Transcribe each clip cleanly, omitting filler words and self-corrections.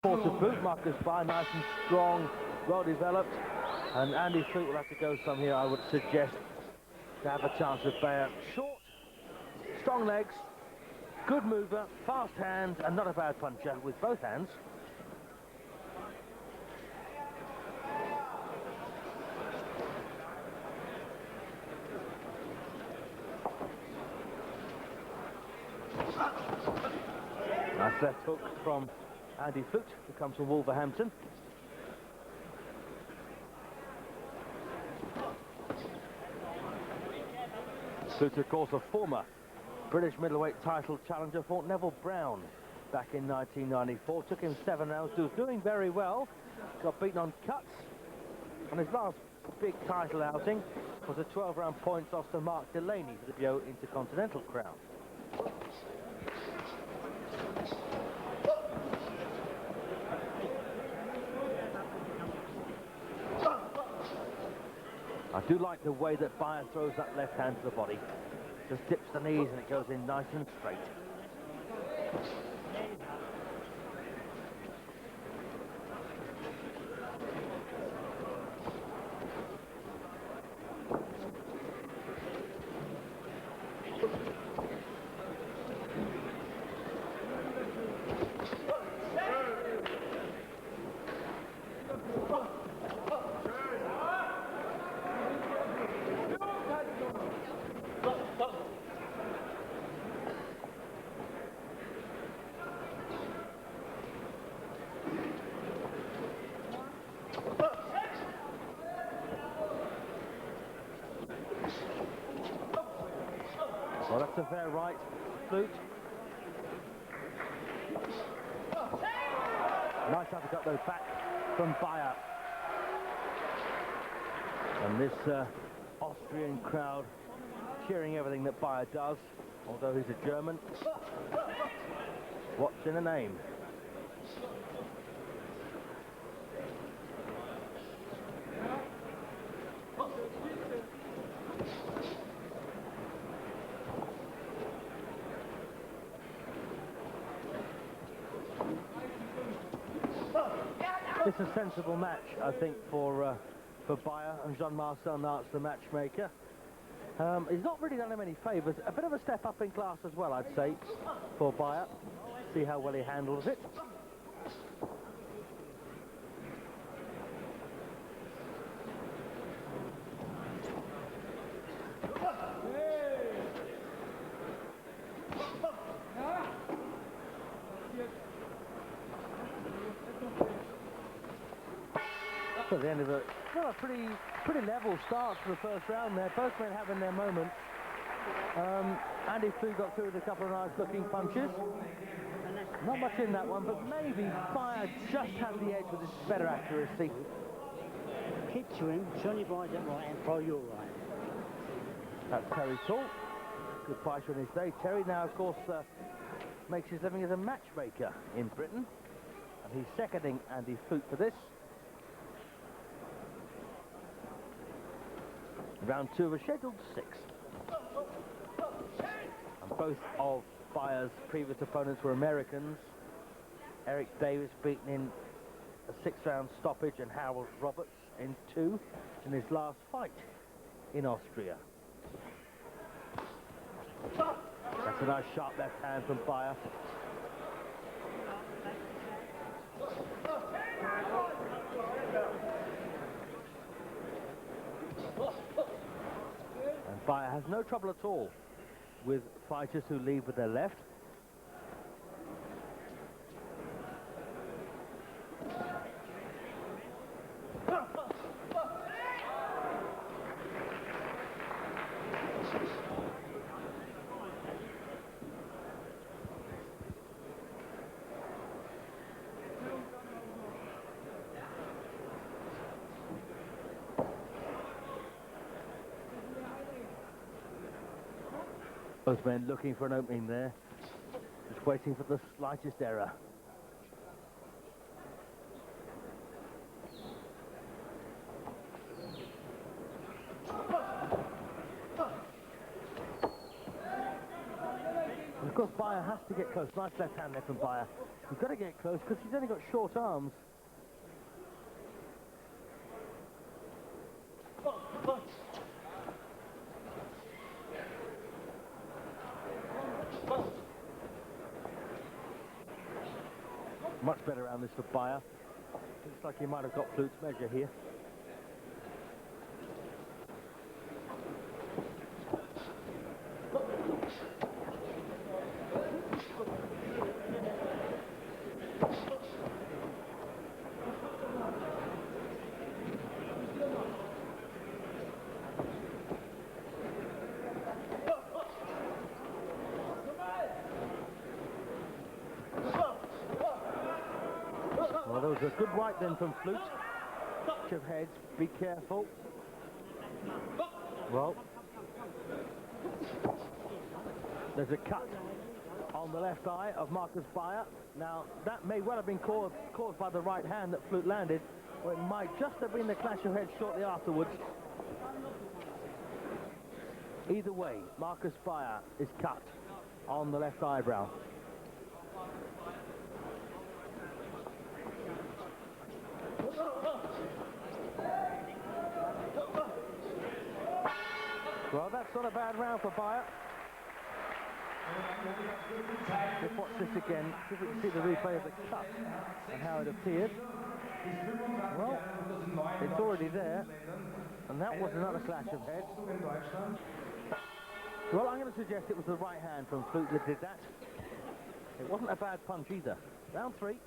Force of boot, Markus Beyer, nice and strong, well developed, and Andy Flute will have to go some here, I would suggest, to have a chance with Beyer. Short, strong legs, good mover, fast hands, and not a bad puncher with both hands. Nice left hook from Andy Flute, who comes from Wolverhampton. Flute, of course, a former British middleweight title challenger, fought Neville Brown back in 1994. Took him 7 rounds. He was doing very well. Got beaten on cuts. And his last big title outing was a 12-round points off Sir Mark Delaney for the Bio Intercontinental crown. I do like the way that Beyer throws that left hand to the body. Just dips the knees and it goes in nice and straight. Well, that's a fair right, Flute. Nice uppercut though, back from Beyer. And this Austrian crowd cheering everything that Beyer does, although he's a German. What's in a name? It's a sensible match, I think, for Beyer, and Jean-Marcel Nart's the matchmaker. He's not really done him any favours. A bit of a step up in class as well, I'd say, for Beyer. See how well he handles it. So at the end of it, well, a pretty level start for the first round there. Both men having their moments. Andy Flute got through with a couple of nice looking punches. Not much in that one, but maybe Beyer just had the edge with his better accuracy. Keep to him, turn your body up right and throw your right. That's Terry Tall. Good fighter in his day. Terry now, of course, makes his living as a matchmaker in Britain. And he's seconding Andy Flute for this. Round 2 of a scheduled 6. And both of Beyer's previous opponents were Americans. Eric Davis beaten in a 6-round stoppage, and Harold Roberts in 2 in his last fight in Austria. That's a nice sharp left hand from Beyer. And Beyer has no trouble at all with fighters who lead with their left. Both men looking for an opening there, just waiting for the slightest error. course, Beyer has to get close. Nice left hand there from Beyer. You've got to get close because he's only got short arms. Much better around this for Beyer. Looks like he might have got Flute's measure here. Well, there was a good right then from Flute. Touch of heads, be careful. Well, there's a cut on the left eye of Markus Beyer. Now, that may well have been caused by the right hand that Flute landed, or it might just have been the clash of heads shortly afterwards. Either way, Markus Beyer is cut on the left eyebrow. Well, that's not a bad round for Beyer. Let's watch this again, see if we can see the replay of the cut and how it appeared. Well, it's already there, and that was another clash of heads. Well, I'm going to suggest it was the right hand from Flute that did that. It wasn't a bad punch either. Round 3.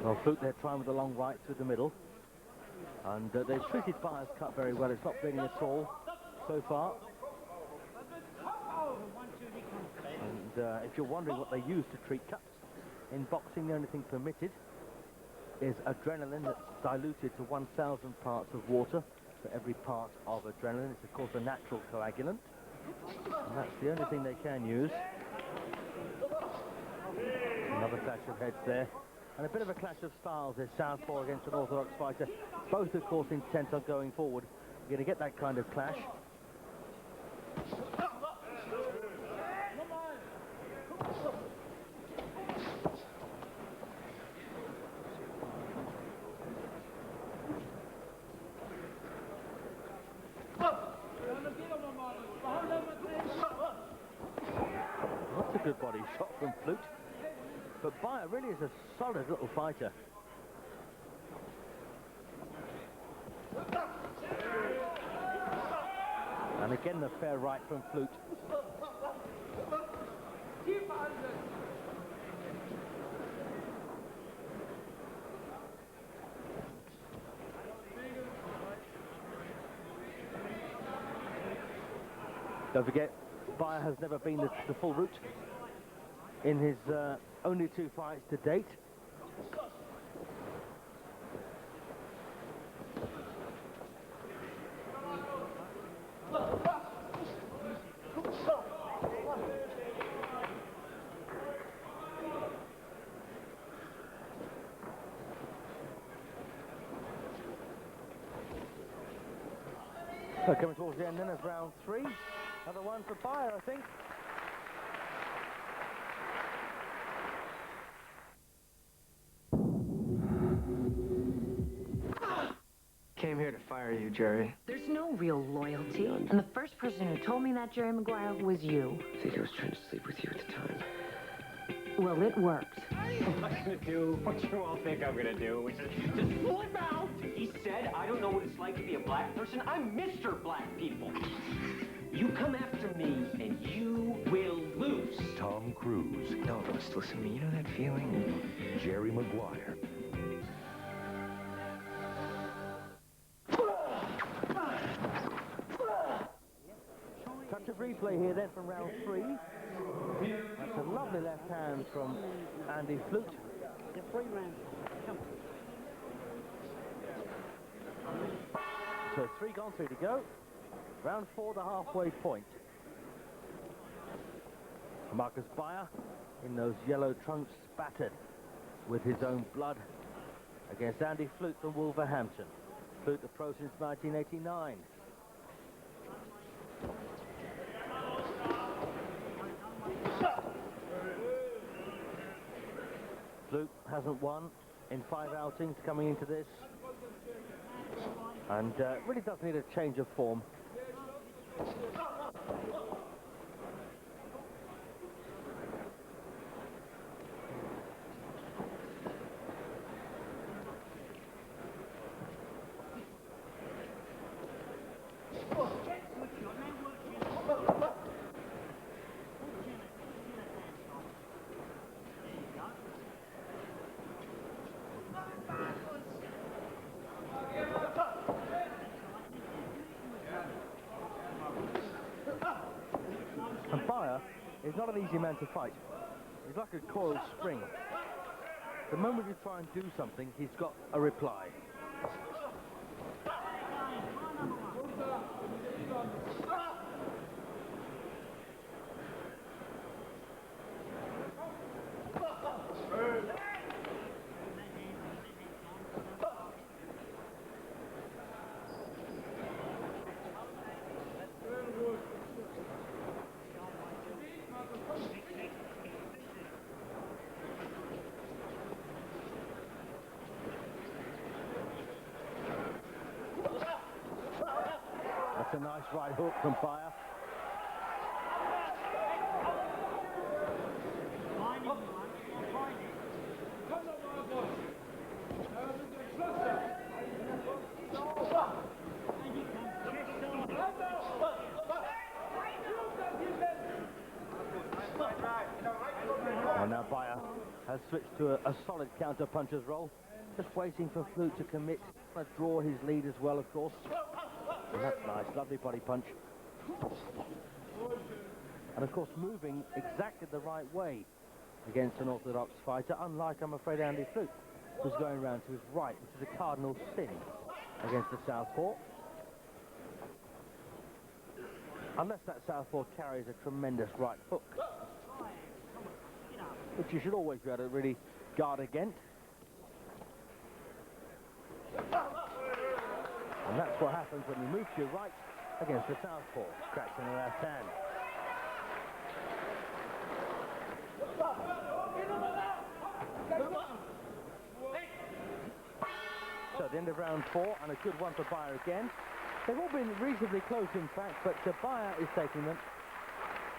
Well, Flute there trying with the long right through the middle. And they've treated Beyer's cut very well. It's not bleeding at all so far. And if you're wondering what they use to treat cuts, in boxing the only thing permitted is adrenaline that's diluted to 1,000 parts of water for every part of adrenaline. It's of course a natural coagulant. And that's the only thing they can use. Another clash of heads there. And a bit of a clash of styles. There's southpaw against an orthodox fighter. Both, of course, intent on going forward. You're going to get that kind of clash. That's a good body shot from Flute. But Beyer really is a solid little fighter. And again, the fair right from Flute. Don't forget, Beyer has never been the full route in his only 2 fights to date. So coming towards the end then of round 3. Another one for Beyer, I think. Came here to fire you, Jerry. There's no real loyalty. And the first person who told me that, Jerry Maguire, was you. I think I was trying to sleep with you at the time. Well, it worked. I'm not gonna do what you all think I'm gonna do, which is just flip out. He said, I don't know what it's like to be a black person. I'm Mr. Black People. You come after me, and you will lose. Tom Cruise, No, just listen to me. You know that feeling? Jerry Maguire, Touch of replay here then from round 3. That's a lovely left hand from Andy Flute. The 3 rounds. Come on. So 3 gone, 3 to go. Round 4, the halfway point. Markus Beyer in those yellow trunks, spattered with his own blood, against Andy Flute from Wolverhampton. Flute, the pro since 1989. Flute hasn't won in 5 outings coming into this, and really does need a change of form. And Beyer is not an easy man to fight. He's like a coiled spring. The moment you try and do something, he's got a reply. That's a nice right hook from Beyer. And now Beyer has switched to a solid counter-puncher's roll, just waiting for Flute to commit, to draw his lead as well, of course. And that's nice, lovely body punch. And of course moving exactly the right way against an orthodox fighter, unlike, I'm afraid, Andy Flute, who's going round to his right, which is a cardinal sin against the southpaw. Unless that southpaw carries a tremendous right hook, which you should always be able to really guard against. And that's what happens when you move to your right against the southpaw, scratching the left hand. So at the end of round 4, and a good one for Beyer again. They've all been reasonably close, in fact, but Beyer is taking them.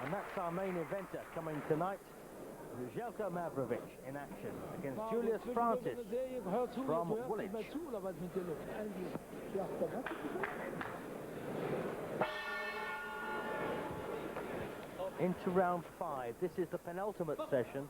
And that's our main eventer coming tonight. Jelko Mavrovic in action against Julius Francis from Woolwich. Into round 5. This is the penultimate session.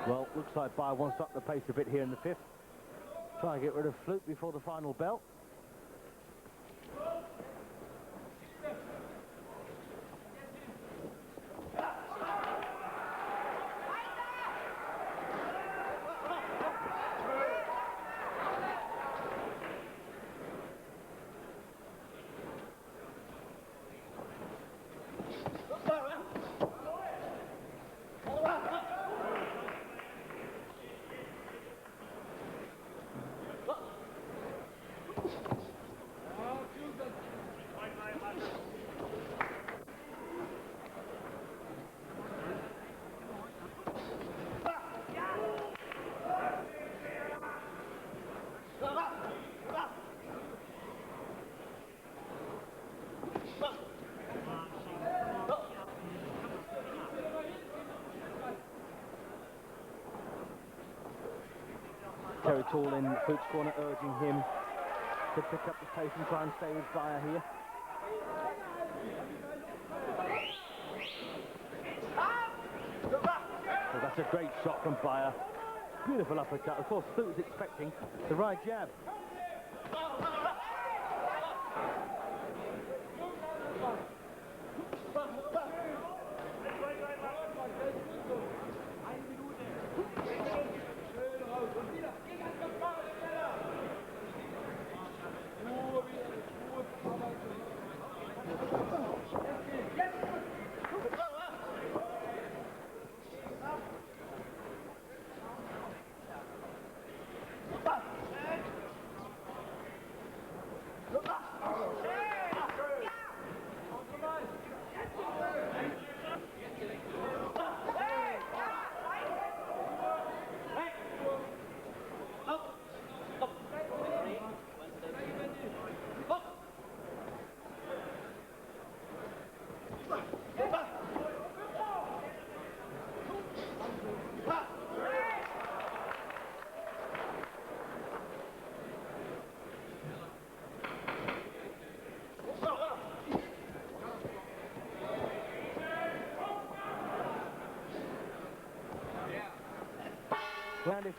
Well, looks like Beyer wants to up the pace a bit here in the 5th. Try and get rid of Flute before the final bell. Terry Tall in Flute's corner, urging him to pick up the pace and try and stay with Beyer here. Well, that's a great shot from Beyer. Beautiful uppercut. Of course, Flute was expecting the right jab.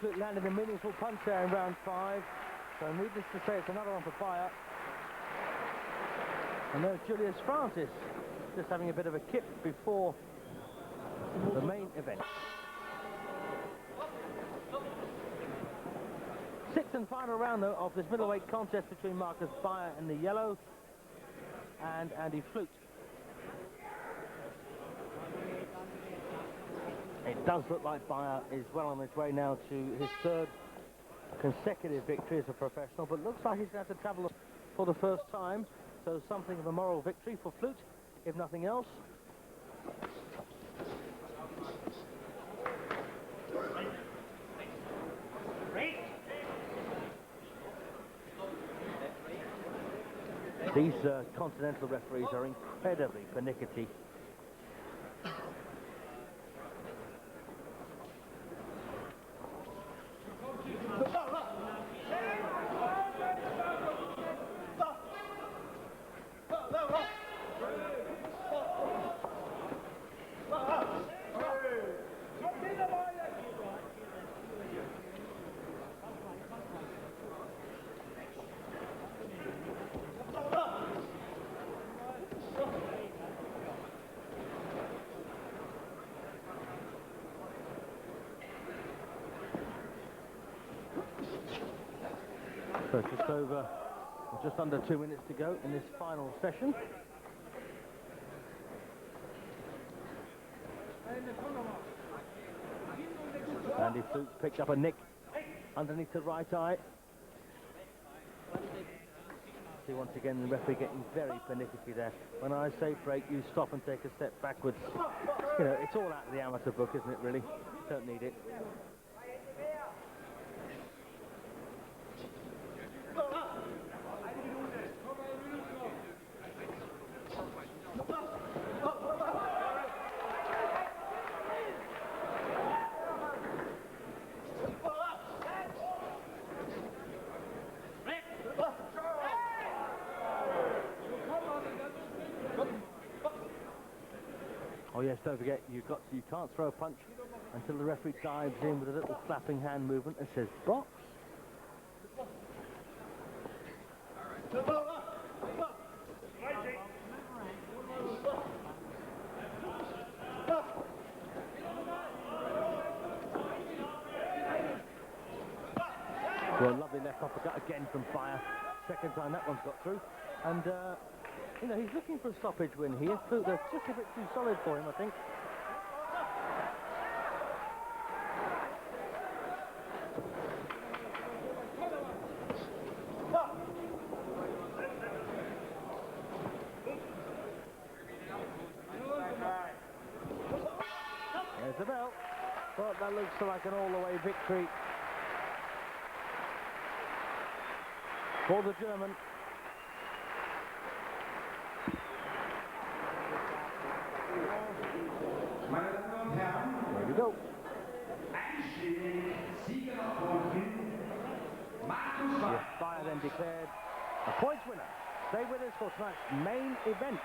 Flute landed a meaningful punch there in round 5. So needless to say, it's another one for Beyer. And there's Julius Francis just having a bit of a kip before the main event. Sixth and final round, though, of this middleweight contest between Markus Beyer in the yellow and Andy Flute. It does look like Beyer is well on his way now to his 3rd consecutive victory as a professional, but looks like he's going to have to travel for the first time, so something of a moral victory for Flute, if nothing else. These continental referees are incredibly pernickety. So just under 2 minutes to go in this final session. Andy Flute picked up a nick underneath the right eye. See, once again, the referee getting very pernickety there. When I say break, you stop and take a step backwards. You know, it's all out of the amateur book, isn't it, really? Don't need it. Oh yes, don't forget, you can't throw a punch until the referee dives in with a little flapping hand movement and says box. Well, lovely left uppercut again from Beyer. Second time that one's got through. And you know, he's looking for a stoppage win here. They're just a bit too solid for him, I think. There's the bell. Well, that looks like an all-the-way victory for the German. There we go. A points winner. Stay with us for tonight's main event.